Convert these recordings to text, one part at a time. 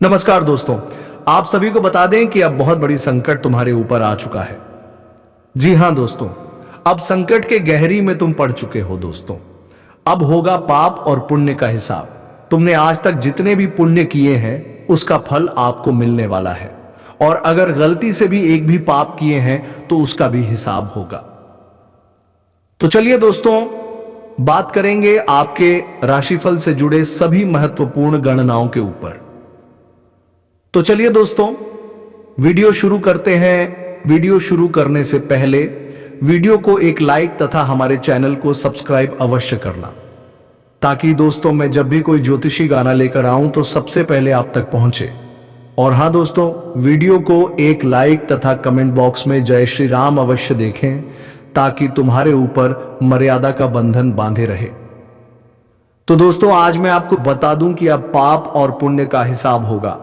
नमस्कार दोस्तों, आप सभी को बता दें कि अब बहुत बड़ी संकट तुम्हारे ऊपर आ चुका है। जी हां दोस्तों, अब संकट के गहरी में तुम पड़ चुके हो दोस्तों। अब होगा पाप और पुण्य का हिसाब। तुमने आज तक जितने भी पुण्य किए हैं उसका फल आपको मिलने वाला है, और अगर गलती से भी एक भी पाप किए हैं तो उसका भी हिसाब होगा। तो चलिए दोस्तों, बात करेंगे आपके राशिफल से जुड़े सभी महत्वपूर्ण गणनाओं के ऊपर। तो चलिए दोस्तों, वीडियो शुरू करते हैं। वीडियो शुरू करने से पहले वीडियो को एक लाइक तथा हमारे चैनल को सब्सक्राइब अवश्य करना, ताकि दोस्तों मैं जब भी कोई ज्योतिषी गाना लेकर आऊं तो सबसे पहले आप तक पहुंचे। और हां दोस्तों, वीडियो को एक लाइक तथा कमेंट बॉक्स में जय श्री राम अवश्य देखें, ताकि तुम्हारे ऊपर मर्यादा का बंधन बांधे रहे। तो दोस्तों, आज मैं आपको बता दूं कि अब पाप और पुण्य का हिसाब होगा।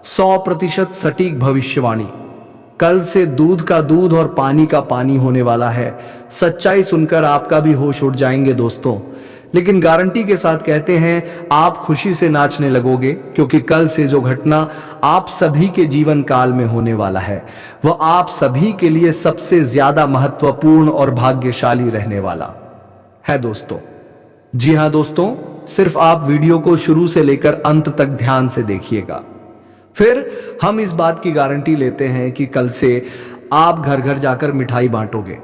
100% सटीक भविष्यवाणी। कल से दूध का दूध और पानी का पानी होने वाला है। सच्चाई सुनकर आपका भी होश उड़ जाएंगे दोस्तों, लेकिन गारंटी के साथ कहते हैं आप खुशी से नाचने लगोगे, क्योंकि कल से जो घटना आप सभी के जीवन काल में होने वाला है वह आप सभी के लिए सबसे ज्यादा महत्वपूर्ण और भाग्यशाली रहने वाला है दोस्तों। जी हां दोस्तों, सिर्फ आप वीडियो को शुरू से लेकर अंत तक ध्यान से देखिएगा। फिर हम इस बात की गारंटी लेते हैं कि कल से आप घर घर जाकर मिठाई बांटोगे।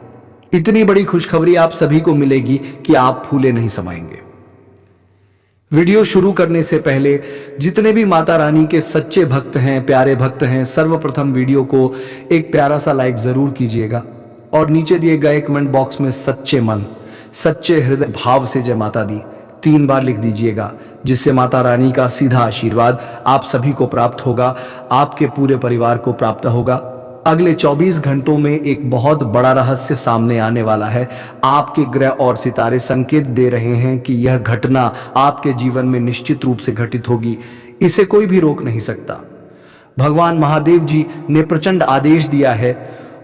इतनी बड़ी खुशखबरी आप सभी को मिलेगी कि आप फूले नहीं समाएंगे। वीडियो शुरू करने से पहले जितने भी माता रानी के सच्चे भक्त हैं, प्यारे भक्त हैं, सर्वप्रथम वीडियो को एक प्यारा सा लाइक जरूर कीजिएगा, और नीचे दिए गए कमेंट बॉक्स में सच्चे मन, सच्चे हृदय भाव से जय माता दी 3 बार लिख दीजिएगा, जिससे माता रानी का सीधा आशीर्वाद आप सभी को प्राप्त होगा, आपके पूरे परिवार को प्राप्त होगा। अगले 24 घंटों में एक बहुत बड़ा रहस्य सामने आने वाला है। आपके ग्रह और सितारे संकेत दे रहे हैं कि यह घटना आपके जीवन में निश्चित रूप से घटित होगी। इसे कोई भी रोक नहीं सकता। भगवान महादेव जी ने प्रचंड आदेश दिया है,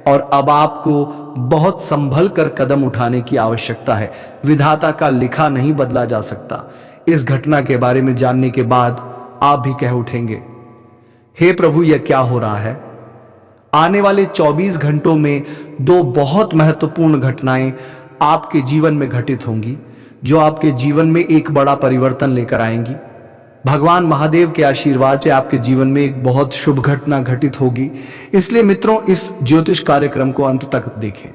और अब आपको बहुत संभल कर कदम उठाने की आवश्यकता है। विधाता का लिखा नहीं बदला जा सकता। इस घटना के बारे में जानने के बाद आप भी कह उठेंगे, हे प्रभु, यह क्या हो रहा है? आने वाले 24 घंटों में 2 बहुत महत्वपूर्ण घटनाएं आपके जीवन में घटित होंगी, जो आपके जीवन में एक बड़ा परिवर्तन लेकर आएंगी। भगवान महादेव के आशीर्वाद से आपके जीवन में एक बहुत शुभ घटना घटित होगी। इसलिए मित्रों, इस ज्योतिष कार्यक्रम को अंत तक देखें।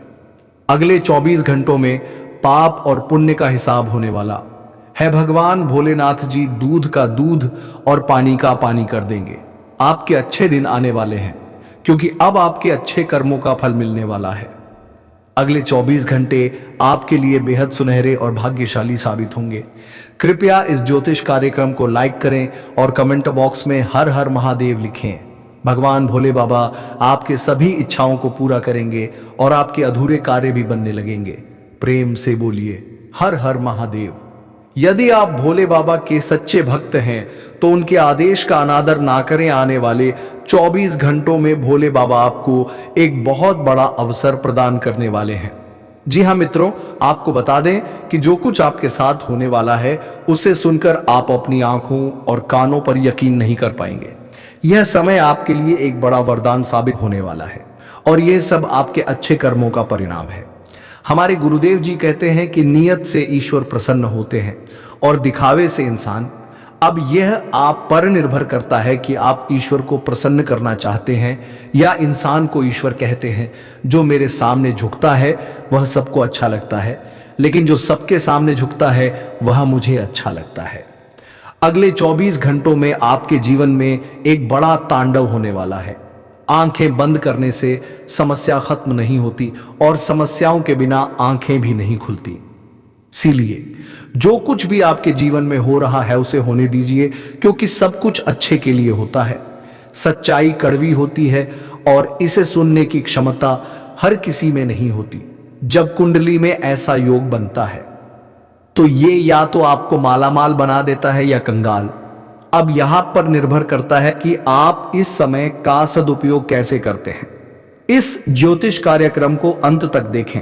अगले 24 घंटों में पाप और पुण्य का हिसाब होने वाला है। भगवान भोलेनाथ जी दूध का दूध और पानी का पानी कर देंगे। आपके अच्छे दिन आने वाले हैं, क्योंकि अब आपके अच्छे कर्मों का फल मिलने वाला है। अगले 24 घंटे आपके लिए बेहद सुनहरे और भाग्यशाली साबित होंगे। कृपया इस ज्योतिष कार्यक्रम को लाइक करें और कमेंट बॉक्स में हर हर महादेव लिखें। भगवान भोले बाबा आपके सभी इच्छाओं को पूरा करेंगे और आपके अधूरे कार्य भी बनने लगेंगे। प्रेम से बोलिए हर हर महादेव। यदि आप भोले बाबा के सच्चे भक्त हैं तो उनके आदेश का अनादर ना करें। आने वाले 24 घंटों में भोले बाबा आपको एक बहुत बड़ा अवसर प्रदान करने वाले हैं। जी हां मित्रों, आपको बता दें कि जो कुछ आपके साथ होने वाला है उसे सुनकर आप अपनी आंखों और कानों पर यकीन नहीं कर पाएंगे। यह समय आपके लिए एक बड़ा वरदान साबित होने वाला है, और यह सब आपके अच्छे कर्मों का परिणाम है। हमारे गुरुदेव जी कहते हैं कि नियत से ईश्वर प्रसन्न होते हैं और दिखावे से इंसान। अब यह आप पर निर्भर करता है कि आप ईश्वर को प्रसन्न करना चाहते हैं या इंसान को ईश्वर कहते हैं। जो मेरे सामने झुकता है वह सबको अच्छा लगता है, लेकिन जो सबके सामने झुकता है वह मुझे अच्छा लगता है। अगले 24 घंटों में आपके जीवन में एक बड़ा तांडव होने वाला है। आंखें बंद करने से समस्या खत्म नहीं होती, और समस्याओं के बिना आंखें भी नहीं खुलती। इसीलिए जो कुछ भी आपके जीवन में हो रहा है उसे होने दीजिए, क्योंकि सब कुछ अच्छे के लिए होता है। सच्चाई कड़वी होती है और इसे सुनने की क्षमता हर किसी में नहीं होती। जब कुंडली में ऐसा योग बनता है तो ये या तो आपको मालामाल बना देता है या कंगाल। अब यहां पर निर्भर करता है कि आप इस समय का सदुपयोग कैसे करते हैं। इस ज्योतिष कार्यक्रम को अंत तक देखें,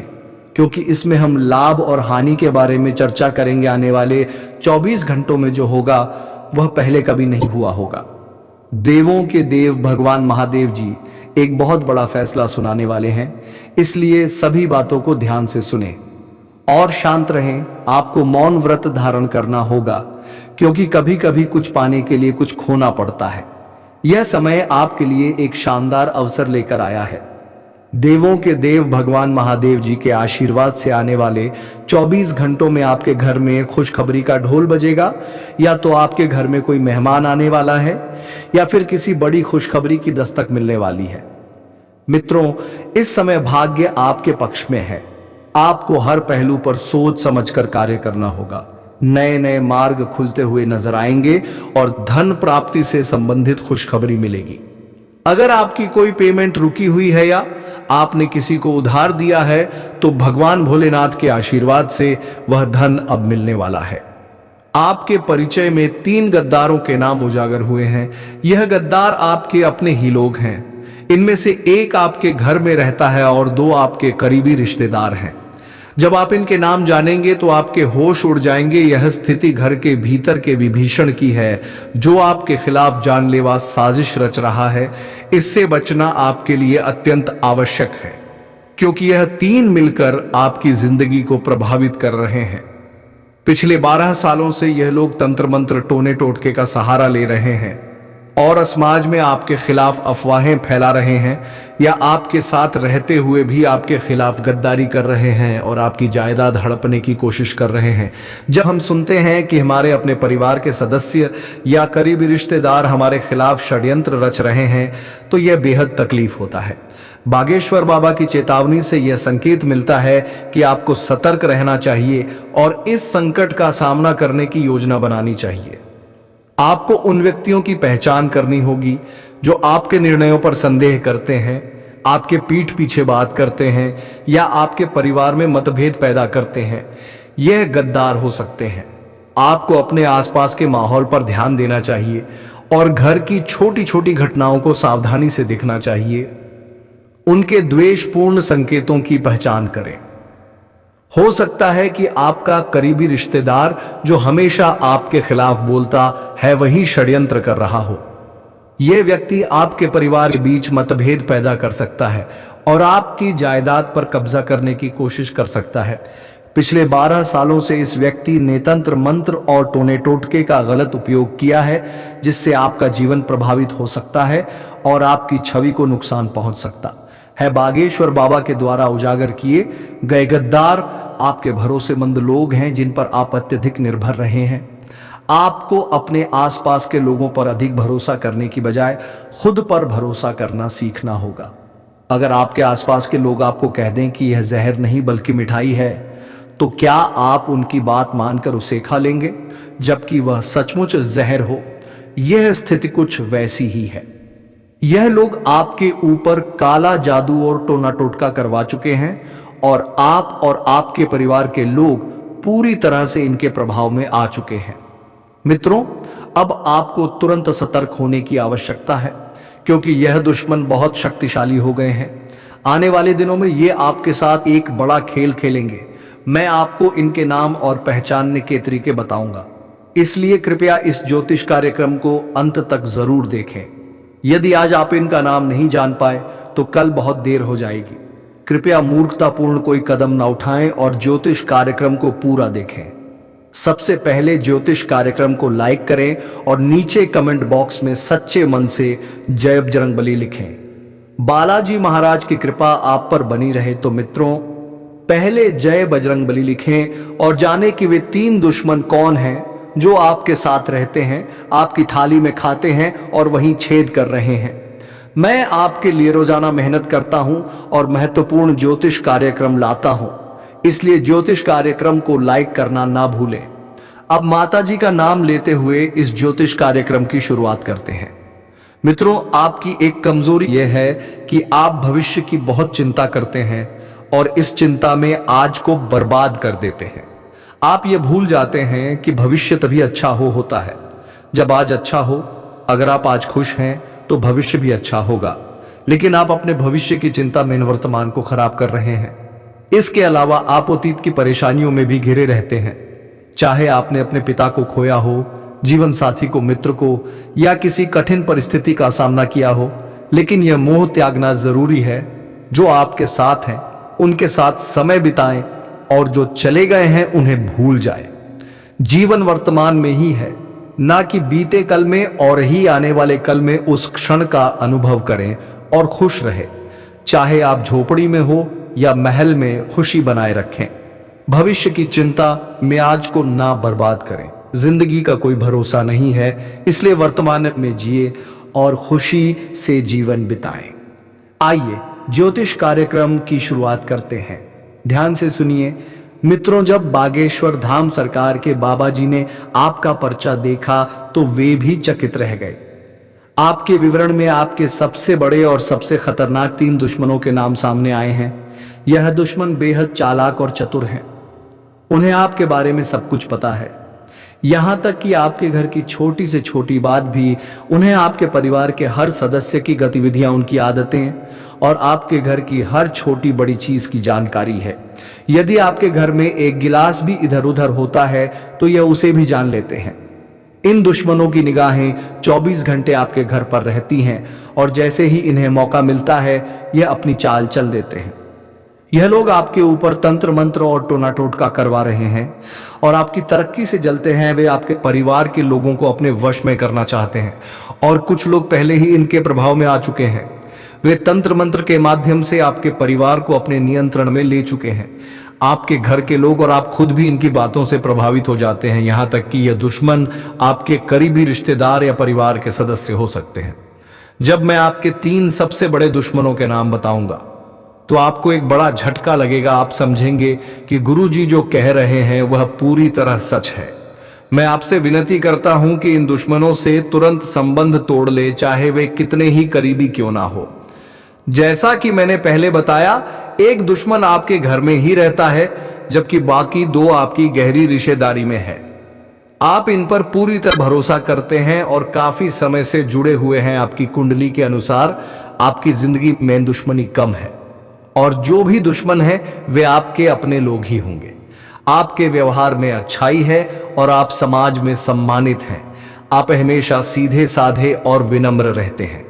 क्योंकि इसमें हम लाभ और हानि के बारे में चर्चा करेंगे। आने वाले 24 घंटों में जो होगा वह पहले कभी नहीं हुआ होगा। देवों के देव भगवान महादेव जी एक बहुत बड़ा फैसला सुनाने वाले हैं, इसलिए सभी बातों को ध्यान से सुने और शांत रहें। आपको मौन व्रत धारण करना होगा, क्योंकि कभी कभी कुछ पाने के लिए कुछ खोना पड़ता है। यह समय आपके लिए एक शानदार अवसर लेकर आया है। देवों के देव भगवान महादेव जी के आशीर्वाद से आने वाले 24 घंटों में आपके घर में खुशखबरी का ढोल बजेगा, या तो आपके घर में कोई मेहमान आने वाला है या फिर किसी बड़ी खुशखबरी की दस्तक मिलने वाली है। मित्रों, इस समय भाग्य आपके पक्ष में है। आपको हर पहलू पर सोच समझकर कार्य करना होगा। नए नए मार्ग खुलते हुए नजर आएंगे और धन प्राप्ति से संबंधित खुशखबरी मिलेगी। अगर आपकी कोई पेमेंट रुकी हुई है या आपने किसी को उधार दिया है, तो भगवान भोलेनाथ के आशीर्वाद से वह धन अब मिलने वाला है। आपके परिचय में 3 गद्दारों के नाम उजागर हुए हैं। यह गद्दार आपके अपने ही लोग हैं। इनमें से एक आपके घर में रहता है और 2 आपके करीबी रिश्तेदार हैं। जब आप इनके नाम जानेंगे तो आपके होश उड़ जाएंगे। यह स्थिति घर के भीतर के विभीषण की है, जो आपके खिलाफ जानलेवा साजिश रच रहा है। इससे बचना आपके लिए अत्यंत आवश्यक है, क्योंकि यह 3 मिलकर आपकी जिंदगी को प्रभावित कर रहे हैं। पिछले 12 सालों से यह लोग तंत्र मंत्र टोने टोटके का सहारा ले रहे हैं और समाज में आपके खिलाफ अफवाहें फैला रहे हैं, या आपके साथ रहते हुए भी आपके खिलाफ गद्दारी कर रहे हैं और आपकी जायदाद हड़पने की कोशिश कर रहे हैं। जब हम सुनते हैं कि हमारे अपने परिवार के सदस्य या करीबी रिश्तेदार हमारे खिलाफ षड्यंत्र रच रहे हैं, तो यह बेहद तकलीफ होता है। बागेश्वर बाबा की चेतावनी से यह संकेत मिलता है कि आपको सतर्क रहना चाहिए और इस संकट का सामना करने की योजना बनानी चाहिए। आपको उन व्यक्तियों की पहचान करनी होगी जो आपके निर्णयों पर संदेह करते हैं, आपके पीठ पीछे बात करते हैं या आपके परिवार में मतभेद पैदा करते हैं। यह गद्दार हो सकते हैं। आपको अपने आसपास के माहौल पर ध्यान देना चाहिए और घर की छोटी छोटी घटनाओं को सावधानी से देखना चाहिए। उनके द्वेषपूर्ण संकेतों की पहचान करें। हो सकता है कि आपका करीबी रिश्तेदार जो हमेशा आपके खिलाफ बोलता है, वही षड्यंत्र कर रहा हो। यह व्यक्ति आपके परिवार के बीच मतभेद पैदा कर सकता है और आपकी जायदाद पर कब्जा करने की कोशिश कर सकता है। पिछले 12 सालों से इस व्यक्ति ने तंत्र मंत्र और टोने टोटके का गलत उपयोग किया है, जिससे आपका जीवन प्रभावित हो सकता है और आपकी छवि को नुकसान पहुंच सकता है। बागेश्वर बाबा के द्वारा उजागर किए गए गद्दार आपके भरोसेमंद लोग हैं, जिन पर आप अत्यधिक निर्भर रहे हैं। आपको अपने आसपास के लोगों पर अधिक भरोसा करने की बजाय खुद पर भरोसा करना सीखना होगा। अगर आपके आसपास के लोग आपको कह दें कि यह जहर नहीं बल्कि मिठाई है, तो क्या आप उनकी बात मानकर उसे खा लेंगे, जबकि वह सचमुच जहर हो? यह स्थिति कुछ वैसी ही है। यह लोग आपके ऊपर काला जादू और टोना टोटका करवा चुके हैं और आप और आपके परिवार के लोग पूरी तरह से इनके प्रभाव में आ चुके हैं। मित्रों, अब आपको तुरंत सतर्क होने की आवश्यकता है, क्योंकि यह दुश्मन बहुत शक्तिशाली हो गए हैं। आने वाले दिनों में ये आपके साथ एक बड़ा खेल खेलेंगे। मैं आपको इनके नाम और पहचानने के तरीके बताऊंगा, इसलिए कृपया इस ज्योतिष कार्यक्रम को अंत तक जरूर देखें। यदि आज आप इनका नाम नहीं जान पाए तो कल बहुत देर हो जाएगी। कृपया मूर्खतापूर्ण कोई कदम न उठाएं और ज्योतिष कार्यक्रम को पूरा देखें। सबसे पहले ज्योतिष कार्यक्रम को लाइक करें और नीचे कमेंट बॉक्स में सच्चे मन से जय बजरंगबली लिखें। बालाजी महाराज की कृपा आप पर बनी रहे। तो मित्रों, पहले जय बजरंगबली लिखें और जाने कि वे 3 दुश्मन कौन हैं जो आपके साथ रहते हैं, आपकी थाली में खाते हैं और वहीं छेद कर रहे हैं। मैं आपके लिए रोजाना मेहनत करता हूं और महत्वपूर्ण ज्योतिष कार्यक्रम लाता हूं, इसलिए ज्योतिष कार्यक्रम को लाइक करना ना भूलें। अब माताजी का नाम लेते हुए इस ज्योतिष कार्यक्रम की शुरुआत करते हैं। मित्रों, आपकी एक कमजोरी यह है कि आप भविष्य की बहुत चिंता करते हैं और इस चिंता में आज को बर्बाद कर देते हैं। आप ये भूल जाते हैं कि भविष्य तभी अच्छा होता है जब आज अच्छा हो। अगर आप आज खुश हैं तो भविष्य भी अच्छा होगा, लेकिन आप अपने भविष्य की चिंता में वर्तमान को खराब कर रहे हैं। इसके अलावा आप अतीत की परेशानियों में भी घिरे रहते हैं। चाहे आपने अपने पिता को खोया हो, जीवन साथी को, मित्र को या किसी कठिन परिस्थिति का सामना किया हो, लेकिन यह मोह त्यागना जरूरी है। जो आपके साथ हैं उनके साथ समय बिताएं और जो चले गए हैं उन्हें भूल जाएं। जीवन वर्तमान में ही है, ना कि बीते कल में, और ही आने वाले कल में उस क्षण का अनुभव करें और खुश रहे। चाहे आप झोपड़ी में हो या महल में, खुशी बनाए रखें। भविष्य की चिंता में आज को ना बर्बाद करें। जिंदगी का कोई भरोसा नहीं है, इसलिए वर्तमान में जिए और खुशी से जीवन बिताएं। आइए ज्योतिष कार्यक्रम की शुरुआत करते हैं। ध्यान से सुनिए मित्रों, जब बागेश्वर धाम सरकार के बाबा जी ने आपका पर्चा देखा तो वे भी चकित रह गए। आपके विवरण में आपके सबसे बड़े और सबसे खतरनाक 3 दुश्मनों के नाम सामने आए हैं। यह दुश्मन बेहद चालाक और चतुर हैं। उन्हें आपके बारे में सब कुछ पता है, यहां तक कि आपके घर की छोटी से छोटी बात भी उन्हें, आपके परिवार के हर सदस्य की गतिविधियां, उनकी आदतें और आपके घर की हर छोटी बड़ी चीज की जानकारी है। यदि आपके घर में एक गिलास भी इधर उधर होता है तो यह उसे भी जान लेते हैं। इन दुश्मनों की निगाहें 24 घंटे आपके घर पर रहती हैं और जैसे ही इन्हें मौका मिलता है यह अपनी चाल चल देते हैं। यह लोग आपके ऊपर तंत्र मंत्र और टोना टोटका करवा रहे हैं और आपकी तरक्की से जलते हैं। वे आपके परिवार के लोगों को अपने वश में करना चाहते हैं और कुछ लोग पहले ही इनके प्रभाव में आ चुके हैं। वे तंत्र मंत्र के माध्यम से आपके परिवार को अपने नियंत्रण में ले चुके हैं। आपके घर के लोग और आप खुद भी इनकी बातों से प्रभावित हो जाते हैं, यहां तक कि यह दुश्मन आपके करीबी रिश्तेदार या परिवार के सदस्य हो सकते हैं। जब मैं आपके 3 सबसे बड़े दुश्मनों के नाम बताऊंगा तो आपको एक बड़ा झटका लगेगा। आप समझेंगे कि गुरुजी जो कह रहे हैं वह पूरी तरह सच है। मैं आपसे विनती करता हूं कि इन दुश्मनों से तुरंत संबंध तोड़ ले, चाहे वे कितने ही करीबी क्यों ना हो। जैसा कि मैंने पहले बताया, एक दुश्मन आपके घर में ही रहता है जबकि बाकी 2 आपकी गहरी रिश्तेदारी में है। आप इन पर पूरी तरह भरोसा करते हैं और काफी समय से जुड़े हुए हैं। आपकी कुंडली के अनुसार आपकी जिंदगी में दुश्मनी कम है और जो भी दुश्मन है वे आपके अपने लोग ही होंगे। आपके व्यवहार में अच्छाई है और आप समाज में सम्मानित हैं। आप हमेशा सीधे साधे और विनम्र रहते हैं।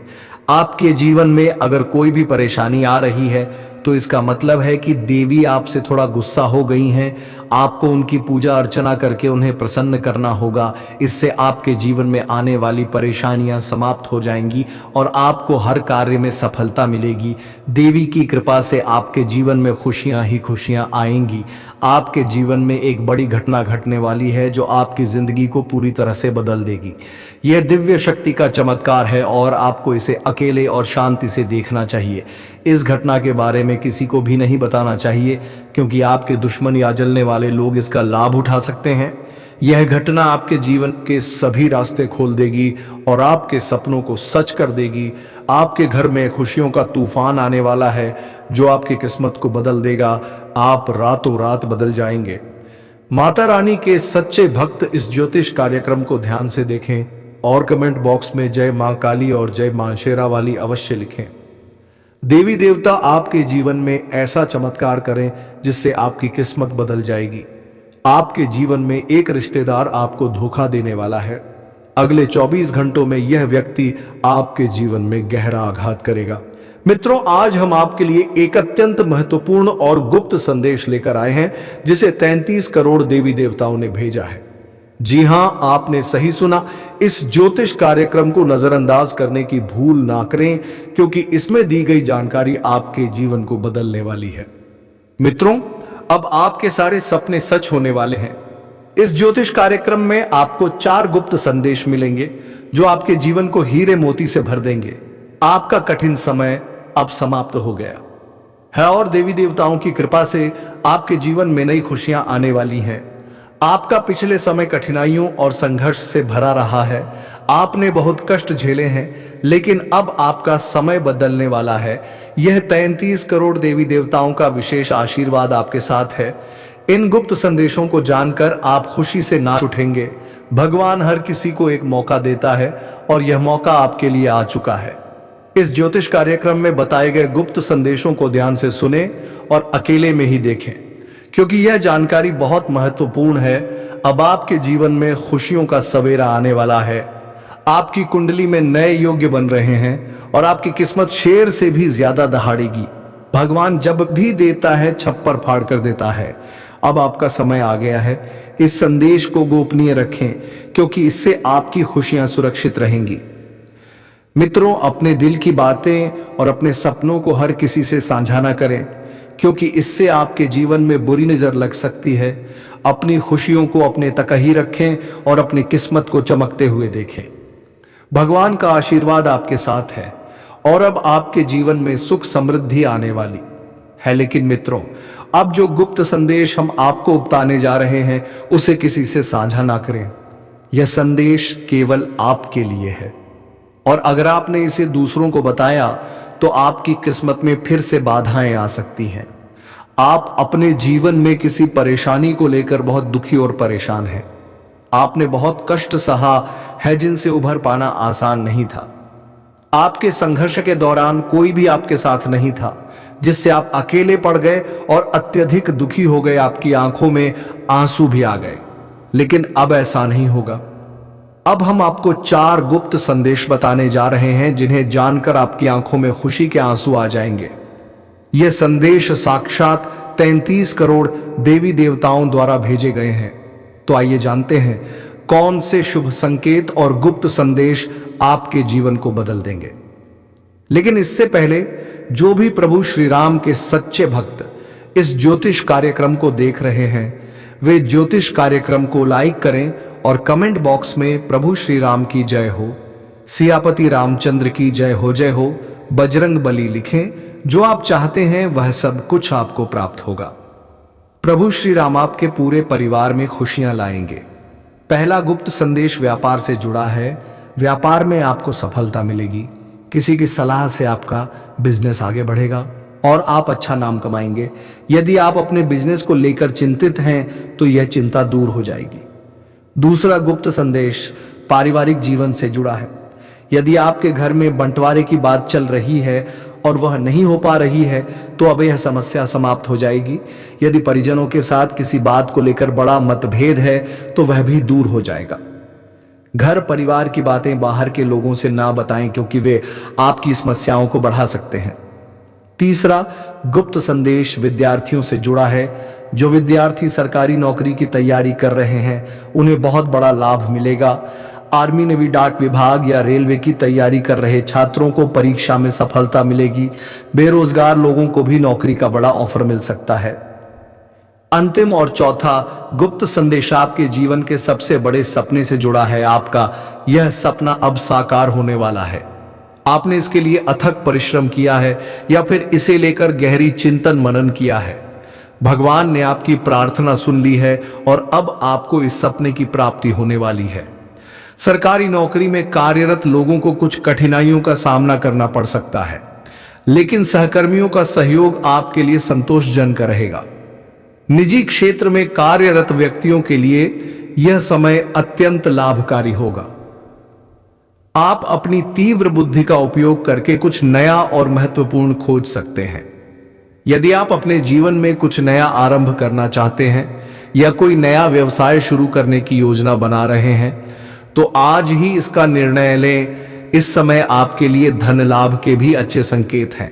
आपके जीवन में अगर कोई भी परेशानी आ रही है तो इसका मतलब है कि देवी आपसे थोड़ा गुस्सा हो गई हैं। आपको उनकी पूजा अर्चना करके उन्हें प्रसन्न करना होगा। इससे आपके जीवन में आने वाली परेशानियां समाप्त हो जाएंगी और आपको हर कार्य में सफलता मिलेगी। देवी की कृपा से आपके जीवन में खुशियां ही खुशियां आएंगी। आपके जीवन में एक बड़ी घटना घटने वाली है जो आपकी जिंदगी को पूरी तरह से बदल देगी। यह दिव्य शक्ति का चमत्कार है और आपको इसे अकेले और शांति से देखना चाहिए। इस घटना के बारे में किसी को भी नहीं बताना चाहिए क्योंकि आपके दुश्मन या जलने वाले लोग इसका लाभ उठा सकते हैं। यह घटना आपके जीवन के सभी रास्ते खोल देगी और आपके सपनों को सच कर देगी। आपके घर में खुशियों का तूफान आने वाला है जो आपकी किस्मत को बदल देगा। आप रातों रात बदल जाएंगे। माता रानी के सच्चे भक्त इस ज्योतिष कार्यक्रम को ध्यान से देखें और कमेंट बॉक्स में जय मां काली और जय मां शेरा वाली अवश्य लिखें। देवी देवता आपके जीवन में ऐसा चमत्कार करें जिससे आपकी किस्मत बदल जाएगी। आपके जीवन में एक रिश्तेदार आपको धोखा देने वाला है। अगले 24 घंटों में यह व्यक्ति आपके जीवन में गहरा आघात करेगा। मित्रों, आज हम आपके लिए एक अत्यंत महत्वपूर्ण और गुप्त संदेश लेकर आए हैं जिसे 33 करोड़ देवी देवताओं ने भेजा है। जी हां, आपने सही सुना। इस ज्योतिष कार्यक्रम को नजरअंदाज करने की भूल ना करें क्योंकि इसमें दी गई जानकारी आपके जीवन को बदलने वाली है। मित्रों, अब आपके सारे सपने सच होने वाले हैं। इस ज्योतिष कार्यक्रम में आपको 4 गुप्त संदेश मिलेंगे जो आपके जीवन को हीरे मोती से भर देंगे। आपका कठिन समय अब समाप्त हो गया है और देवी देवताओं की कृपा से आपके जीवन में नई खुशियां आने वाली हैं। आपका पिछले समय कठिनाइयों और संघर्ष से भरा रहा है। आपने बहुत कष्ट झेले हैं, लेकिन अब आपका समय बदलने वाला है। यह 33 करोड़ देवी देवताओं का विशेष आशीर्वाद आपके साथ है। इन गुप्त संदेशों को जानकर आप खुशी से नाच उठेंगे। भगवान हर किसी को एक मौका देता है और यह मौका आपके लिए आ चुका है। इस ज्योतिष कार्यक्रम में बताए गए गुप्त संदेशों को ध्यान से सुने और अकेले में ही देखें क्योंकि यह जानकारी बहुत महत्वपूर्ण है। अब आपके जीवन में खुशियों का सवेरा आने वाला है। आपकी कुंडली में नए योग्य बन रहे हैं और आपकी किस्मत शेर से भी ज्यादा दहाड़ेगी। भगवान जब भी देता है छप्पर फाड़ कर देता है। अब आपका समय आ गया है। इस संदेश को गोपनीय रखें, क्योंकि इससे आपकी खुशियां सुरक्षित रहेंगी। मित्रों, अपने दिल की बातें और अपने सपनों को हर किसी से साझा ना करें, क्योंकि इससे आपके जीवन में बुरी नजर लग सकती है। अपनी खुशियों को अपने तक ही रखें और अपनी किस्मत को चमकते हुए देखें। भगवान का आशीर्वाद आपके साथ है और अब आपके जीवन में सुख समृद्धि आने वाली है। लेकिन मित्रों, अब जो गुप्त संदेश हम आपको बताने जा रहे हैं उसे किसी से साझा ना करें। यह संदेश केवल आपके लिए है, और अगर आपने इसे दूसरों को बताया तो आपकी किस्मत में फिर से बाधाएं आ सकती हैं। आप अपने जीवन में किसी परेशानी को लेकर बहुत दुखी और परेशान हैं। आपने बहुत कष्ट सहा है जिनसे उभर पाना आसान नहीं था। आपके संघर्ष के दौरान कोई भी आपके साथ नहीं था, जिससे आप अकेले पड़ गए और अत्यधिक दुखी हो गए। आपकी आंखों में आंसू भी आ गए। लेकिन अब ऐसा नहीं होगा। अब हम आपको 4 गुप्त संदेश बताने जा रहे हैं, जिन्हें जानकर आपकी आंखों में खुशी के आंसू आ जाएंगे। यह संदेश साक्षात 33 करोड़ देवी देवताओं द्वारा भेजे गए हैं। तो आइए जानते हैं कौन से शुभ संकेत और गुप्त संदेश आपके जीवन को बदल देंगे। लेकिन इससे पहले जो भी प्रभु श्री राम के सच्चे भक्त इस ज्योतिष कार्यक्रम को देख रहे हैं, वे ज्योतिष कार्यक्रम को लाइक करें और कमेंट बॉक्स में प्रभु श्री राम की जय हो, सियापति रामचंद्र की जय हो, बजरंग बली लिखें। जो आप चाहते हैं वह सब कुछ आपको प्राप्त होगा। प्रभु श्री राम आपके पूरे परिवार में खुशियां लाएंगे। पहला गुप्त संदेश व्यापार से जुड़ा है। व्यापार में आपको सफलता मिलेगी। किसी की सलाह से आपका बिजनेस आगे बढ़ेगा और आप अच्छा नाम कमाएंगे। यदि आप अपने बिजनेस को लेकर चिंतित हैं तो यह चिंता दूर हो जाएगी। दूसरा गुप्त संदेश पारिवारिक जीवन से जुड़ा है। यदि आपके घर में बंटवारे की बात चल रही है और वह नहीं हो पा रही है तो अब यह समस्या समाप्त हो जाएगी। यदि परिजनों के साथ किसी बात को लेकर बड़ा मतभेद है तो वह भी दूर हो जाएगा। घर परिवार की बातें बाहर के लोगों से ना बताएं, क्योंकि वे आपकी समस्याओं को बढ़ा सकते हैं। तीसरा गुप्त संदेश विद्यार्थियों से जुड़ा है। जो विद्यार्थी सरकारी नौकरी की तैयारी कर रहे हैं उन्हें बहुत बड़ा लाभ मिलेगा। आर्मी, नेवी, डाक विभाग या रेलवे की तैयारी कर रहे छात्रों को परीक्षा में सफलता मिलेगी। बेरोजगार लोगों को भी नौकरी का बड़ा ऑफर मिल सकता है। अंतिम और चौथा गुप्त संदेश आपके जीवन के सबसे बड़े सपने से जुड़ा है। आपका यह सपना अब साकार होने वाला है। आपने इसके लिए अथक परिश्रम किया है या फिर इसे लेकर गहरी चिंतन मनन किया है। भगवान ने आपकी प्रार्थना सुन ली है और अब आपको इस सपने की प्राप्ति होने वाली है। सरकारी नौकरी में कार्यरत लोगों को कुछ कठिनाइयों का सामना करना पड़ सकता है, लेकिन सहकर्मियों का सहयोग आपके लिए संतोषजनक रहेगा। निजी क्षेत्र में कार्यरत व्यक्तियों के लिए यह समय अत्यंत लाभकारी होगा। आप अपनी तीव्र बुद्धि का उपयोग करके कुछ नया और महत्वपूर्ण खोज सकते हैं। यदि आप अपने जीवन में कुछ नया आरंभ करना चाहते हैं या कोई नया व्यवसाय शुरू करने की योजना बना रहे हैं तो आज ही इसका निर्णय लें। इस समय आपके लिए धन लाभ के भी अच्छे संकेत हैं।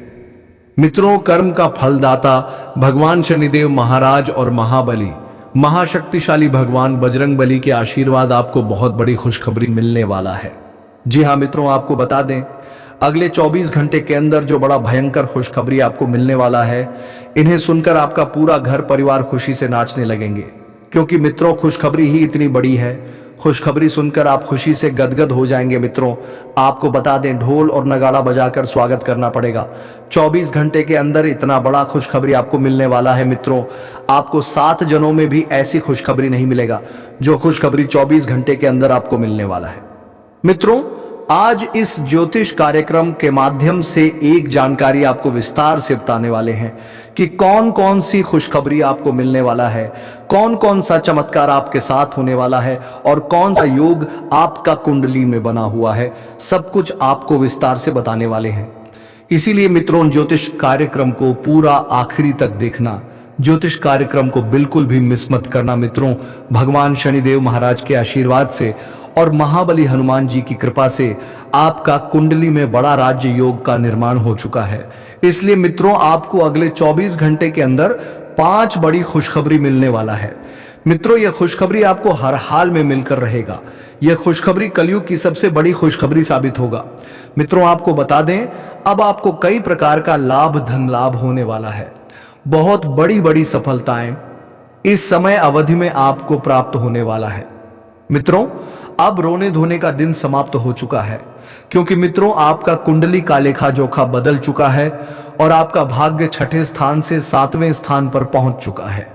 मित्रों, कर्म का फलदाता भगवान शनिदेव महाराज और महाबली महाशक्तिशाली भगवान बजरंग बली के आशीर्वाद आपको बहुत बड़ी खुशखबरी मिलने वाला है। जी हाँ मित्रों, आपको बता दें अगले 24 घंटे के अंदर जो बड़ा भयंकर खुशखबरी आपको मिलने वाला है, इन्हें सुनकर आपका पूरा घर परिवार खुशी से नाचने लगेंगे। क्योंकि मित्रों, खुशखबरी ही इतनी बड़ी है। खुशखबरी सुनकर आप खुशी से गदगद हो जाएंगे। मित्रों, आपको बता दें ढोल और नगाड़ा बजाकर स्वागत करना पड़ेगा। 24 घंटे के अंदर इतना बड़ा खुशखबरी आपको मिलने वाला है। मित्रों, आपको 7 जनों में भी ऐसी खुशखबरी नहीं मिलेगा जो खुशखबरी 24 घंटे के अंदर आपको मिलने वाला है। मित्रों, आज इस ज्योतिष कार्यक्रम के माध्यम से एक जानकारी आपको विस्तार से बताने वाले हैं कि कौन कौन सी खुशखबरी आपको मिलने वाला है, कौन कौन सा चमत्कार आपके साथ होने वाला है और कौन सा योग आपका कुंडली में बना हुआ है। सब कुछ आपको विस्तार से बताने वाले हैं। इसीलिए मित्रों, ज्योतिष कार्यक्रम को पूरा आखिरी तक देखना, ज्योतिष कार्यक्रम को बिल्कुल भी मिस मत करना मित्रों। भगवान शनिदेव महाराज के आशीर्वाद से और महाबली हनुमान जी की कृपा से आपका कुंडली में बड़ा राज्य योग का निर्माण हो चुका है। इसलिए मित्रों आपको अगले 24 घंटे के अंदर 5 बड़ी खुशखबरी मिलने वाला है। मित्रों यह खुशखबरी आपको हर हाल में मिलकर रहेगा। यह खुशखबरी कलयुग की सबसे बड़ी खुशखबरी साबित होगा। मित्रों आपको बता दें, अब आपको कई प्रकार का लाभ धन लाभ होने वाला है। बहुत बड़ी बड़ी सफलताएं इस समय अवधि में आपको प्राप्त होने वाला है। मित्रों अब रोने धोने का दिन समाप्त हो चुका है, क्योंकि मित्रों आपका कुंडली का लेखा जोखा बदल चुका है और आपका भाग्य 6ठे स्थान से 7वें स्थान पर पहुंच चुका है।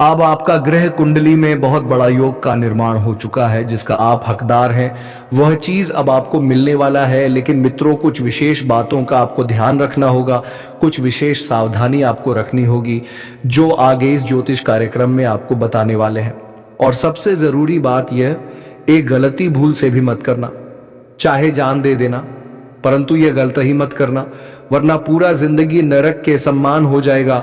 अब आपका ग्रह कुंडली में बहुत बड़ा योग का निर्माण हो चुका है, जिसका आप हकदार हैं। वह चीज अब आपको मिलने वाला है। लेकिन मित्रों कुछ विशेष बातों का आपको ध्यान रखना होगा, कुछ विशेष सावधानी आपको रखनी होगी, जो आगे इस ज्योतिष कार्यक्रम में आपको बताने वाले हैं। और सबसे जरूरी बात यह, एक गलती भूल से भी मत करना। चाहे जान दे देना, परंतु यह गलत ही मत करना, वरना पूरा जिंदगी नरक के सम्मान हो जाएगा,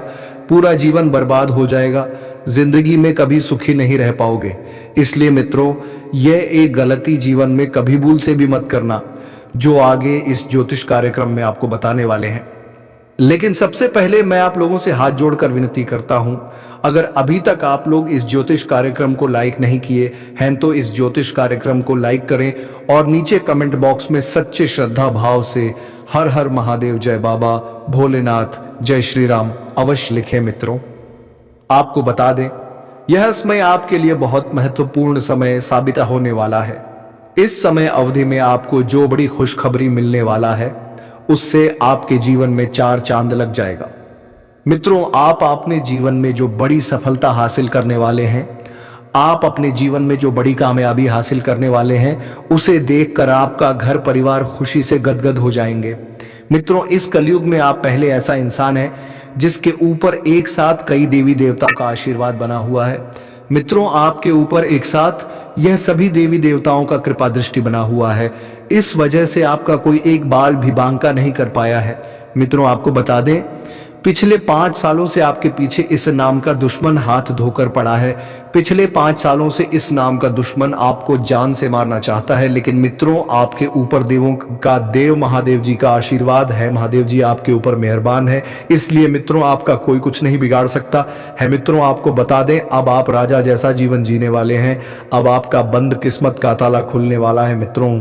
पूरा जीवन बर्बाद हो जाएगा, जिंदगी में कभी सुखी नहीं रह पाओगे। इसलिए मित्रों यह एक गलती जीवन में कभी भूल से भी मत करना, जो आगे इस ज्योतिष कार्यक्रम में आपको बताने वाले हैं। लेकिन सबसे पहले मैं आप लोगों से हाथ जोड़कर विनती करता हूं, अगर अभी तक आप लोग इस ज्योतिष कार्यक्रम को लाइक नहीं किए हैं तो इस ज्योतिष कार्यक्रम को लाइक करें और नीचे कमेंट बॉक्स में सच्चे श्रद्धा भाव से हर हर महादेव, जय बाबा भोलेनाथ, जय श्री राम अवश्य लिखें। मित्रों आपको बता दें, यह समय आपके लिए बहुत महत्वपूर्ण समय साबित होने वाला है। इस समय अवधि में आपको जो बड़ी खुशखबरी मिलने वाला है, उससे आपके जीवन में 4 चांद लग जाएगा। मित्रों आप अपने जीवन में जो बड़ी सफलता हासिल करने वाले हैं, आप अपने जीवन में जो बड़ी कामयाबी हासिल करने वाले हैं, उसे देखकर आपका घर परिवार खुशी से गदगद हो जाएंगे। मित्रों इस कलयुग में आप पहले ऐसा इंसान हैं जिसके ऊपर एक साथ कई देवी देवताओं का आशीर्वाद बना हुआ है। मित्रों आपके ऊपर एक साथ यह सभी देवी देवताओं का कृपा दृष्टि बना हुआ है। इस वजह से आपका कोई एक बाल भी बांका नहीं कर पाया है। मित्रों आपको बता दें, पिछले 5 सालों से आपके पीछे इस नाम का दुश्मन हाथ धोकर पड़ा है। पिछले 5 सालों से इस नाम का दुश्मन आपको जान से मारना चाहता है। लेकिन मित्रों आपके ऊपर देवों का देव महादेव जी का आशीर्वाद है। महादेव जी आपके ऊपर मेहरबान है, इसलिए मित्रों आपका कोई कुछ नहीं बिगाड़ सकता है। मित्रों आपको बता दें, अब आप राजा जैसा जीवन जीने वाले हैं। अब आपका बंद किस्मत का ताला खुलने वाला है। मित्रों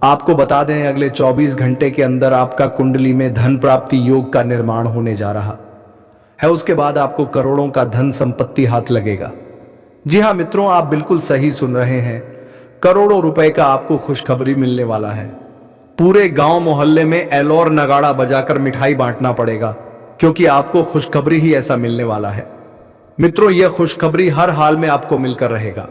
आपको बता दें, अगले 24 घंटे के अंदर आपका कुंडली में धन प्राप्ति योग का निर्माण होने जा रहा है। उसके बाद आपको करोड़ों का धन संपत्ति हाथ लगेगा। जी हां मित्रों आप बिल्कुल सही सुन रहे हैं, करोड़ों रुपए का आपको खुशखबरी मिलने वाला है। पूरे गांव मोहल्ले में एलोर नगाड़ा बजाकर मिठाई बांटना पड़ेगा, क्योंकि आपको खुशखबरी ही ऐसा मिलने वाला है। मित्रों यह खुशखबरी हर हाल में आपको मिलकर रहेगा।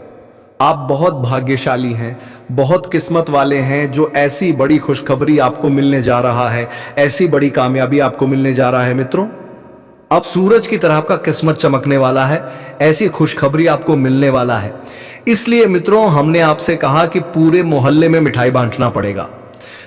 आप बहुत भाग्यशाली हैं, बहुत किस्मत वाले हैं, जो ऐसी बड़ी खुशखबरी आपको मिलने जा रहा है, ऐसी बड़ी कामयाबी आपको मिलने जा रहा है। मित्रों अब सूरज की तरह आपका किस्मत चमकने वाला है, ऐसी खुशखबरी आपको मिलने वाला है। इसलिए मित्रों हमने आपसे कहा कि पूरे मोहल्ले में मिठाई बांटना पड़ेगा।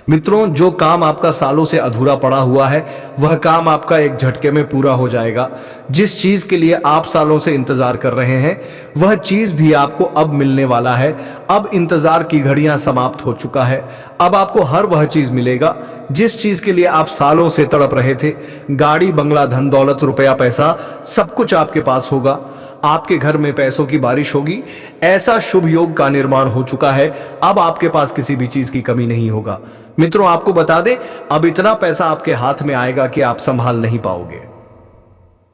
मित्रों जो काम आपका सालों से अधूरा पड़ा हुआ है, वह काम आपका एक झटके में पूरा हो जाएगा। जिस चीज के लिए आप सालों से इंतजार कर रहे हैं, वह चीज भी आपको अब मिलने वाला है। अब इंतजार की घड़ियां समाप्त हो चुका है। अब आपको हर वह चीज मिलेगा जिस चीज के लिए आप सालों से तड़प रहे थे। गाड़ी, बंगला, धन दौलत, रुपया, पैसा, सब कुछ आपके पास होगा। आपके घर में पैसों की बारिश होगी। ऐसा शुभ योग का निर्माण हो चुका है। अब आपके पास किसी भी चीज की कमी नहीं होगा। मित्रों आपको बता दें, अब इतना पैसा आपके हाथ में आएगा कि आप संभाल नहीं पाओगे।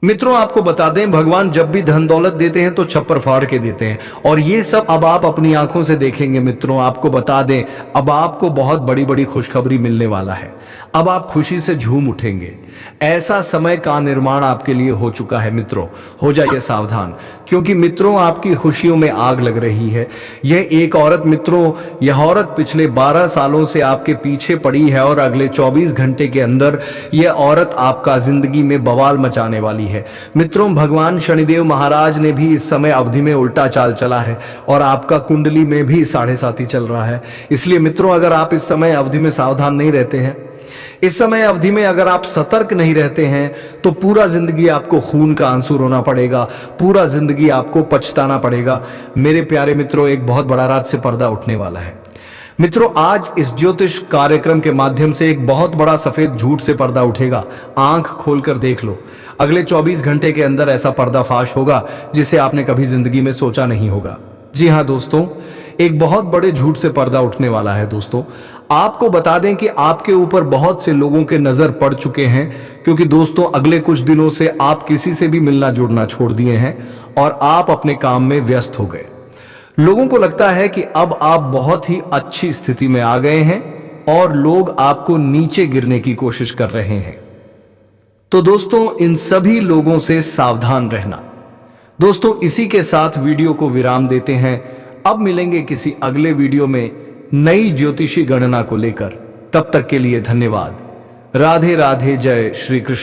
मित्रों आपको बता दें, भगवान जब भी धन दौलत देते हैं तो छप्पर फाड़ के देते हैं, और ये सब अब आप अपनी आंखों से देखेंगे। मित्रों आपको बता दें, अब आपको बहुत बड़ी बड़ी खुशखबरी मिलने वाला है। अब आप खुशी से झूम उठेंगे। ऐसा समय का निर्माण आपके लिए हो चुका है। मित्रों हो जाइए सावधान, क्योंकि मित्रों आपकी खुशियों में आग लग रही है। यह एक औरत, मित्रों यह औरत पिछले 12 सालों से आपके पीछे पड़ी है, और अगले 24 घंटे के अंदर यह औरत आपका जिंदगी में बवाल मचाने वाली है। मित्रों भगवान शनिदेव महाराज ने भी इस समय अवधि में उल्टा चाल चला है, और आपका कुंडली में भी 7.5 चल रहा है। इसलिए मित्रों अगर आप इस समय अवधि में सावधान नहीं रहते हैं, इस समय अवधि में अगर आप सतर्क नहीं रहते हैं तो पूरा जिंदगी आपको खून का आंसू रोना पड़ेगा, पूरा जिंदगी आपको पछताना पड़ेगा। मेरे प्यारे मित्रों, एक बहुत बड़ा रात से पर्दा उठने वाला है। मित्रों, आज इस ज्योतिष कार्यक्रम के माध्यम से एक बहुत बड़ा सफेद झूठ से पर्दा उठेगा। आंख खोलकर देख लो, अगले 24 घंटे के अंदर ऐसा पर्दाफाश होगा जिसे आपने कभी जिंदगी में सोचा नहीं होगा। जी हां दोस्तों, एक बहुत बड़े झूठ से पर्दा उठने वाला है। दोस्तों, आपको बता दें कि आपके ऊपर बहुत से लोगों के नजर पड़ चुके हैं, क्योंकि दोस्तों अगले कुछ दिनों से आप किसी से भी मिलना जुड़ना छोड़ दिए हैं और आप अपने काम में व्यस्त हो गए। लोगों को लगता है कि अब आप बहुत ही अच्छी स्थिति में आ गए हैं और लोग आपको नीचे गिरने की कोशिश कर रहे हैं। तो दोस्तों, इन सभी लोगों से सावधान रहना। दोस्तों, इसी के साथ वीडियो को विराम देते हैं। अब मिलेंगे किसी अगले वीडियो में नई ज्योतिषी गणना को लेकर। तब तक के लिए धन्यवाद। राधे राधे, जय श्री कृष्ण।